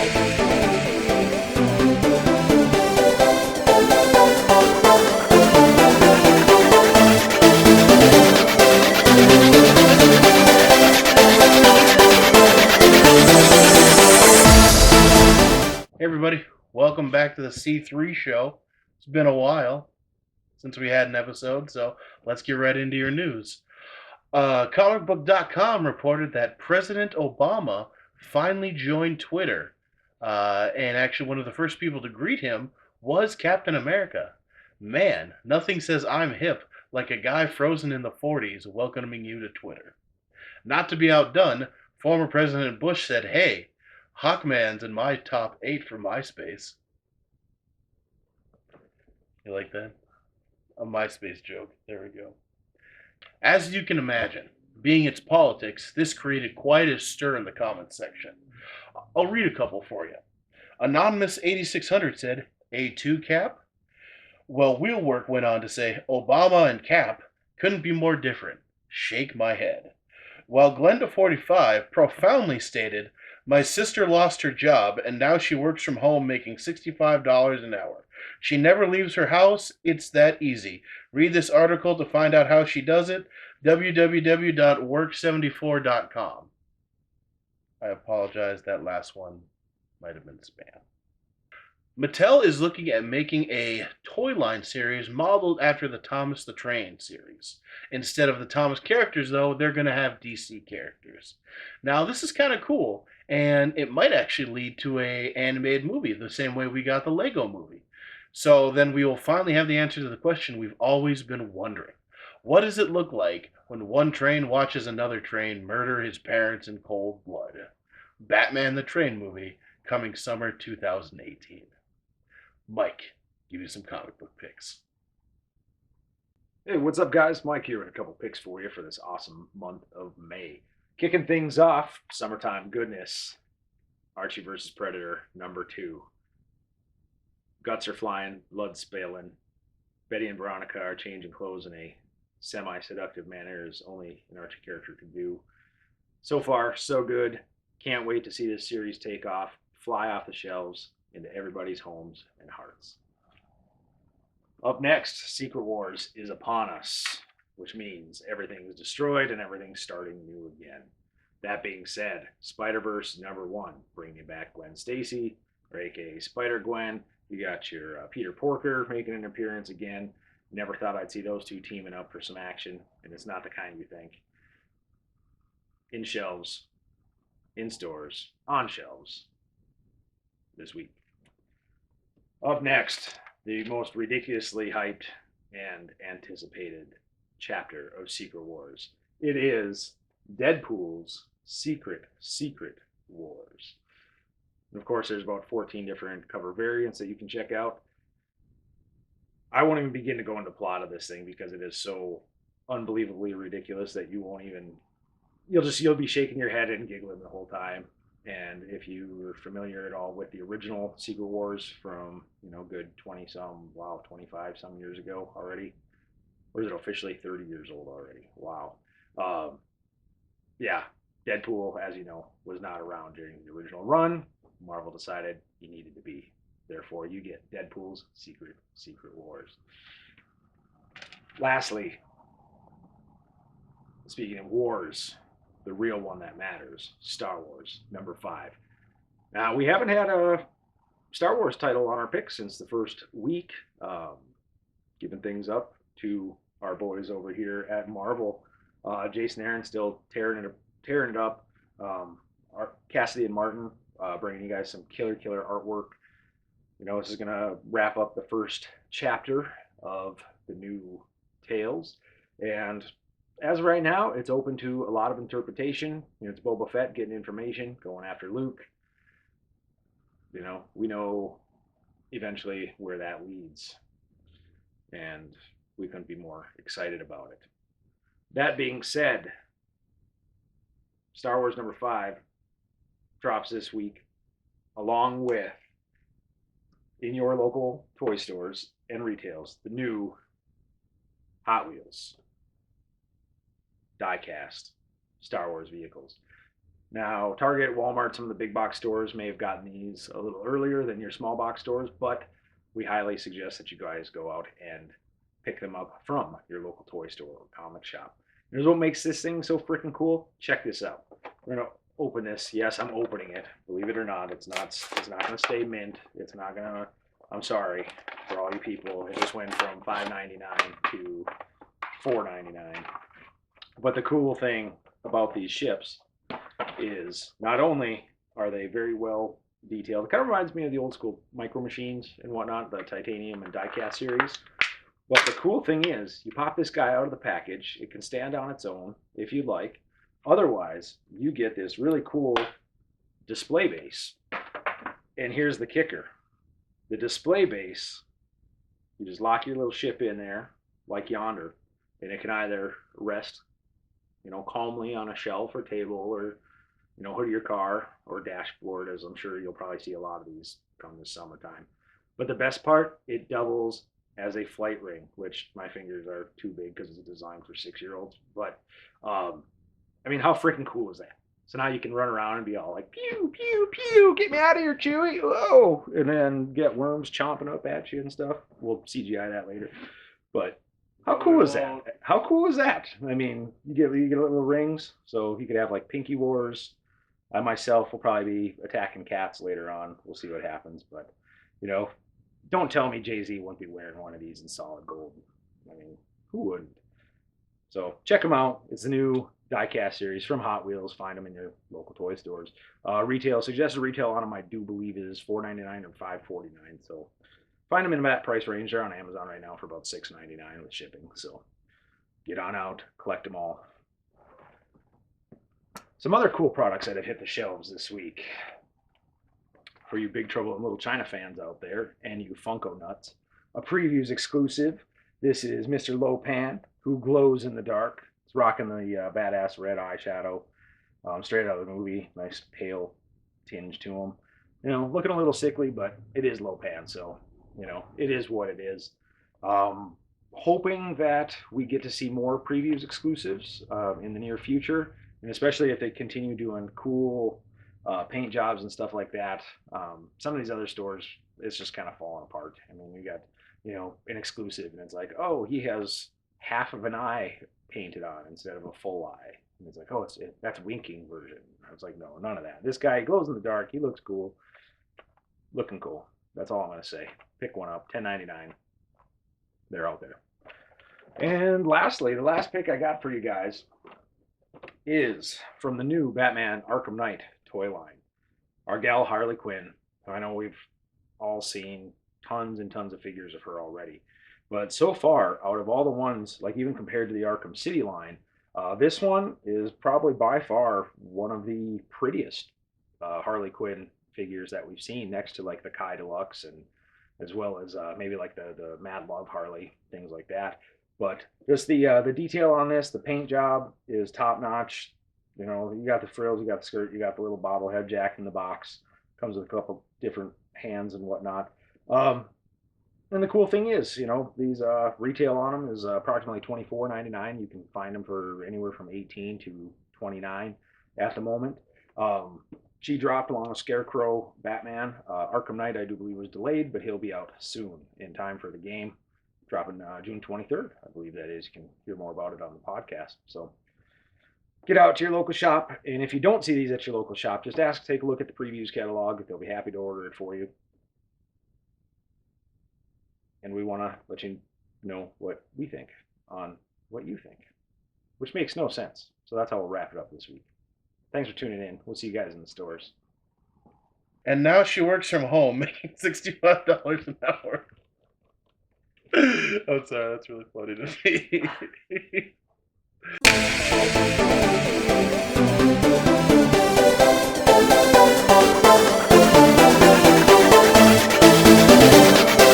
Hey everybody, welcome back to the C3 show. It's been a while since we had an episode, so let's get right into your news. Comicbook.com reported that President Obama finally joined Twitter, and actually one of the first people to greet him was Captain America. Man, nothing says I'm hip like a guy frozen in the 40s welcoming you to Twitter. Not to be outdone, former President Bush said, "Hey, Hawkman's in my top 8 for MySpace." You like that? A MySpace joke. There we go. As you can imagine, being its politics, this created quite a stir in the comments section. I'll read a couple for you. Anonymous 8600 said, "A2 Cap?" Well, Wheelwork went on to say, "Obama and Cap couldn't be more different. Shake my head." While Glenda45 profoundly stated, "My sister lost her job and now she works from home making $65 an hour. She never leaves her house. It's that easy. Read this article to find out how she does it. www.work74.com." I apologize, that last one might have been spam. Mattel is looking at making a toy line series modeled after the Thomas the Train series. Instead of the Thomas characters, though, they're going to have DC characters. Now, this is kind of cool, and it might actually lead to a animated movie, the same way we got the Lego movie. So then we will finally have the answer to the question we've always been wondering. What does it look like when one train watches another train murder his parents in cold blood? Batman the Train movie, coming summer 2018. Mike, give you some comic book picks. Hey, what's up, guys? Mike here with a couple picks for you for this awesome month of May. Kicking things off, summertime goodness. Archie vs. Predator, #2. Guts are flying, blood spilling. Betty and Veronica are changing clothes in a semi-seductive manner, as only an Archie character could do. So far, so good. Can't wait to see this series take off, fly off the shelves into everybody's homes and hearts. Up next, Secret Wars is upon us, which means everything is destroyed and everything's starting new again. That being said, Spider-Verse #1, bringing back Gwen Stacy, or aka Spider-Gwen. You got your Peter Porker making an appearance again. Never thought I'd see those two teaming up for some action, and it's not the kind you think. In shelves, in stores, on shelves this week. Up next, the most ridiculously hyped and anticipated chapter of Secret Wars. It is Deadpool's Secret Wars. And of course, there's about 14 different cover variants that you can check out. I won't even begin to go into plot of this thing because it is so unbelievably ridiculous that you'll be shaking your head and giggling the whole time. And if you're familiar at all with the original Secret Wars from, good 25 some years ago already, or is it officially 30 years old already? Wow. Yeah, Deadpool, as you know, was not around during the original run. Marvel decided he needed to be. Therefore, you get Deadpool's Secret Wars. Lastly, speaking of wars, the real one that matters, Star Wars, #5. Now, we haven't had a Star Wars title on our pick since the first week, giving things up to our boys over here at Marvel. Jason Aaron still tearing it up. Cassidy and Martin bringing you guys some killer artwork. This is going to wrap up the first chapter of the new tales. And as of right now, it's open to a lot of interpretation. It's Boba Fett getting information, going after Luke. We know eventually where that leads. And we couldn't be more excited about it. That being said, Star Wars #5 drops this week, along with, in your local toy stores and retails, the new Hot Wheels die-cast Star Wars vehicles. Now, Target, Walmart, some of the big box stores may have gotten these a little earlier than your small box stores, but we highly suggest that you guys go out and pick them up from your local toy store or comic shop. Here's what makes this thing so freaking cool. Check this out. We're gonna open this. Yes, I'm opening it. Believe it or not, it's not. It's not gonna stay mint. It's not gonna. I'm sorry for all you people. It just went from $5.99 to $4.99. But the cool thing about these ships is not only are they very well detailed, it kind of reminds me of the old school micro machines and whatnot, the titanium and die-cast series. But the cool thing is, you pop this guy out of the package, it can stand on its own if you'd like. Otherwise, you get this really cool display base. And here's the kicker. The display base, you just lock your little ship in there, like yonder, and it can either rest, calmly on a shelf or table or, hood of your car or dashboard, as I'm sure you'll probably see a lot of these come this summertime. But the best part, it doubles as a flight ring, which my fingers are too big because it's designed for 6-year-olds. But I mean, how freaking cool is that? So now you can run around and be all like, pew, pew, pew, get me out of here, Chewie. Whoa. And then get worms chomping up at you and stuff. We'll CGI that later. But how cool is that? How cool is that? I mean, you get little rings, so you could have like Pinky Wars. I myself will probably be attacking cats later on. We'll see what happens. But, don't tell me Jay-Z wouldn't be wearing one of these in solid gold. I mean, who wouldn't? So check them out. It's the new diecast series from Hot Wheels. Find them in your local toy stores. Suggested retail on them, I do believe, is $4.99 or $5.49. So find them in that price range. They're on Amazon right now for about $6.99 with shipping. So get on out, collect them all. Some other cool products that have hit the shelves this week for you Big Trouble in Little China fans out there and you Funko nuts. A previews exclusive. This is Mr. Lopan, who glows in the dark. He's rocking the badass red eyeshadow, straight out of the movie. Nice pale tinge to him. Looking a little sickly, but it is Lopan, so it is what it is. Hoping that we get to see more previews exclusives in the near future, and especially if they continue doing cool paint jobs and stuff like that. Some of these other stores, it's just kind of falling apart. I mean, you got an exclusive, and it's like, oh, he has half of an eye painted on instead of a full eye. And it's like, oh, that's winking version. I was like, no, none of that. This guy glows in the dark. He looks cool. Looking cool. That's all I'm gonna say. Pick one up. $10.99. They're out there. And lastly, the last pick I got for you guys is from the new Batman Arkham Knight toy line. Our gal Harley Quinn. I know we've all seen tons and tons of figures of her already. But so far, out of all the ones, like even compared to the Arkham City line, this one is probably by far one of the prettiest Harley Quinn figures that we've seen, next to like the Kai Deluxe and as well as maybe like the Mad Love Harley, things like that. But just the detail on this, the paint job is top notch. You got the frills, you got the skirt, you got the little bobblehead Jack in the Box. Comes with a couple different hands and whatnot. And the cool thing is, these retail on them is approximately $24.99. You can find them for anywhere from 18 to 29 at the moment. She dropped along with Scarecrow, Batman. Arkham Knight, I do believe, was delayed, but he'll be out soon in time for the game. Dropping June 23rd, I believe that is. You can hear more about it on the podcast. So get out to your local shop, and if you don't see these at your local shop, just take a look at the previews catalog. They'll be happy to order it for you. And we want to let you know what we think on what you think, which makes no sense. So that's how we'll wrap it up this week. Thanks for tuning in. We'll see you guys in the stores. And now she works from home, making $65 an hour. I'm sorry, that's really funny to me.